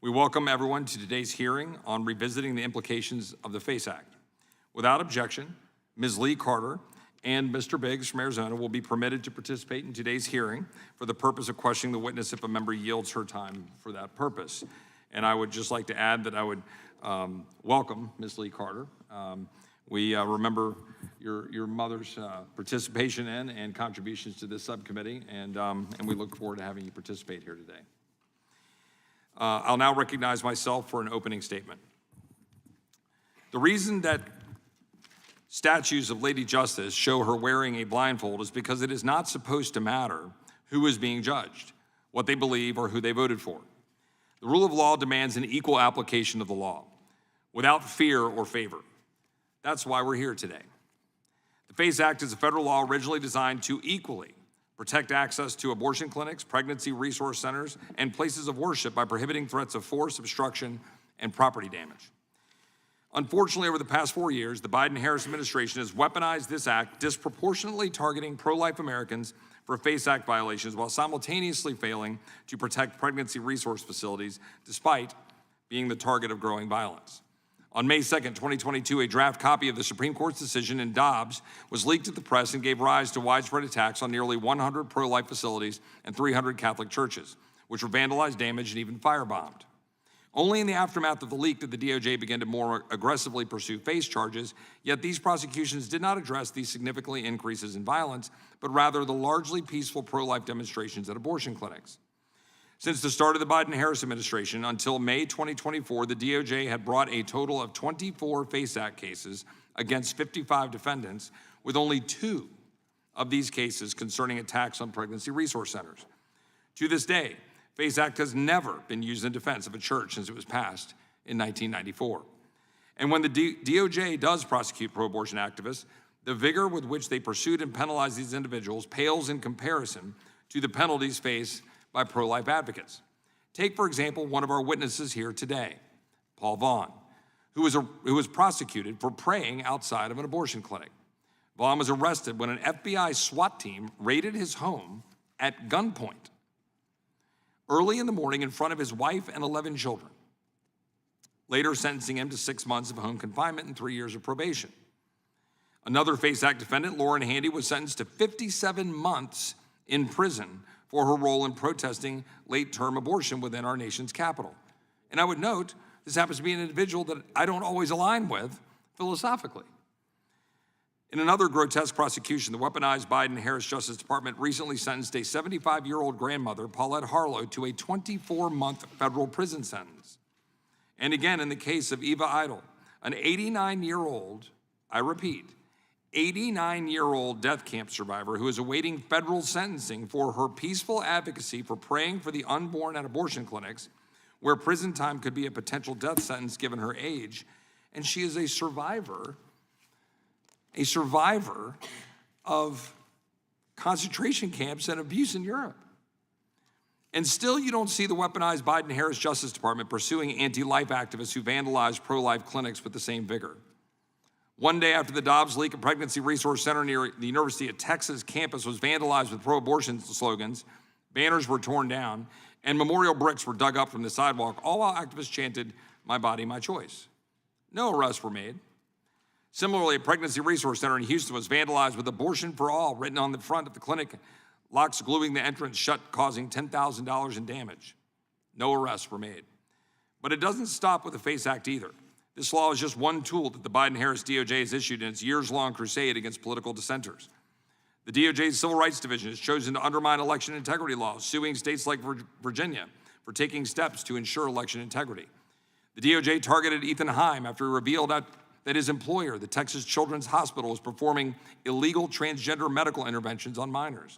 We welcome everyone to today's hearing on revisiting the implications of the FACE Act. Without objection, Ms. Lee Carter and Mr. Biggs from Arizona will be permitted to participate in today's hearing for the purpose of questioning the witness if a member yields her time for that purpose. And I would just like to add that I would welcome Ms. Lee Carter. We remember your mother's participation in and contributions to this subcommittee, and we look forward to having you participate here today. I'll now recognize myself for an opening statement. The reason that statues of Lady Justice show her wearing a blindfold is because it is not supposed to matter who is being judged, what they believe, or who they voted for. The rule of law demands an equal application of the law, without fear or favor. That's why we're here today. The FACE Act is a federal law originally designed to equally protect access to abortion clinics, pregnancy resource centers, and places of worship by prohibiting threats of force, obstruction, and property damage. Unfortunately, over the past 4 years, the Biden-Harris administration has weaponized this act, disproportionately targeting pro-life Americans for FACE Act violations while simultaneously failing to protect pregnancy resource facilities despite being the target of growing violence. On May 2nd, 2022, a draft copy of the Supreme Court's decision in Dobbs was leaked to the press and gave rise to widespread attacks on nearly 100 pro-life facilities and 300 Catholic churches, which were vandalized, damaged, and even firebombed. Only in the aftermath of the leak did the DOJ begin to more aggressively pursue FACE charges, yet these prosecutions did not address these significant increases in violence, but rather the largely peaceful pro-life demonstrations at abortion clinics. Since the start of the Biden-Harris administration until May 2024, the DOJ had brought a total of 24 FACE Act cases against 55 defendants, with only 2 of these cases concerning attacks on pregnancy resource centers. To this day, FACE Act has never been used in defense of a church since it was passed in 1994. And when the DOJ does prosecute pro-abortion activists, the vigor with which they pursued and penalized these individuals pales in comparison to the penalties faced by pro-life advocates. Take, for example, one of our witnesses here today, Paul Vaughn, who was prosecuted for praying outside of an abortion clinic. Vaughn was arrested when an FBI SWAT team raided his home at gunpoint early in the morning in front of his wife and 11 children, later sentencing him to 6 months of home confinement and 3 years of probation. Another FACE Act defendant, Lauren Handy, was sentenced to 57 months in prison for her role in protesting late-term abortion within our nation's capital. And I would note, this happens to be an individual that I don't always align with philosophically. In another grotesque prosecution, the weaponized Biden-Harris Justice Department recently sentenced a 75-year-old grandmother, Paulette Harlow, to a 24-month federal prison sentence. And again, in the case of Eva Idle, an 89-year-old, I repeat, 89-year-old death camp survivor who is awaiting federal sentencing for her peaceful advocacy for praying for the unborn at abortion clinics, where prison time could be a potential death sentence given her age. And she is a survivor of concentration camps and abuse in Europe. And still you don't see the weaponized Biden-Harris Justice Department pursuing anti-life activists who vandalize pro-life clinics with the same vigor. One day after the Dobbs leak, a pregnancy resource center near the University of Texas campus was vandalized with pro-abortion slogans, banners were torn down, and memorial bricks were dug up from the sidewalk, all while activists chanted, "My body, my choice." No arrests were made. Similarly, a pregnancy resource center in Houston was vandalized with "Abortion for All" written on the front of the clinic, locks gluing the entrance shut, causing $10,000 in damage. No arrests were made. But it doesn't stop with the FACE Act either. This law is just one tool that the Biden-Harris DOJ has issued in its years-long crusade against political dissenters. The DOJ's Civil Rights Division has chosen to undermine election integrity laws, suing states like Virginia for taking steps to ensure election integrity. The DOJ targeted Ethan Heim after he revealed that his employer, the Texas Children's Hospital, was performing illegal transgender medical interventions on minors.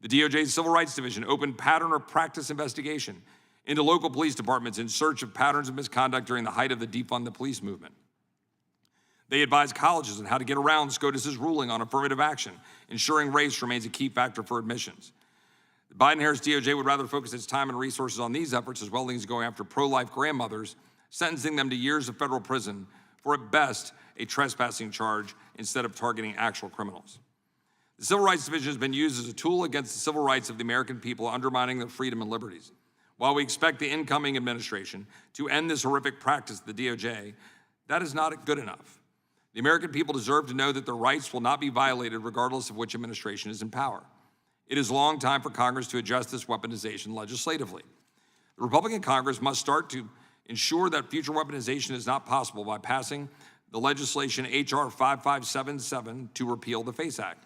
The DOJ's Civil Rights Division opened pattern or practice investigation into local police departments in search of patterns of misconduct during the height of the defund the police movement. They advised colleges on how to get around SCOTUS's ruling on affirmative action, ensuring race remains a key factor for admissions. The Biden-Harris DOJ would rather focus its time and resources on these efforts as well as going after pro-life grandmothers, sentencing them to years of federal prison for, at best, a trespassing charge instead of targeting actual criminals. The Civil Rights Division has been used as a tool against the civil rights of the American people, undermining their freedom and liberties. While we expect the incoming administration to end this horrific practice of the DOJ, that is not good enough. The American people deserve to know that their rights will not be violated regardless of which administration is in power. It is long time for Congress to address this weaponization legislatively. The Republican Congress must start to ensure that future weaponization is not possible by passing the legislation H.R. 5577 to repeal the FACE Act.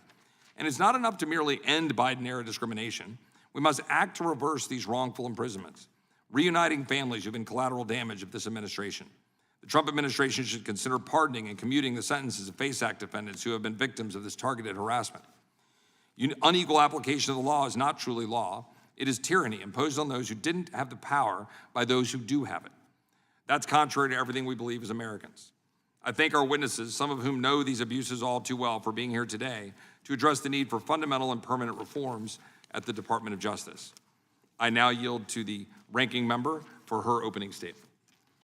And it's not enough to merely end Biden-era discrimination. We must act to reverse these wrongful imprisonments, reuniting families who've been collateral damage of this administration. The Trump administration should consider pardoning and commuting the sentences of FACE Act defendants who have been victims of this targeted harassment. Unequal application of the law is not truly law. It is tyranny imposed on those who didn't have the power by those who do have it. That's contrary to everything we believe as Americans. I thank our witnesses, some of whom know these abuses all too well, for being here today to address the need for fundamental and permanent reforms at the Department of Justice. I now yield to the ranking member for her opening statement.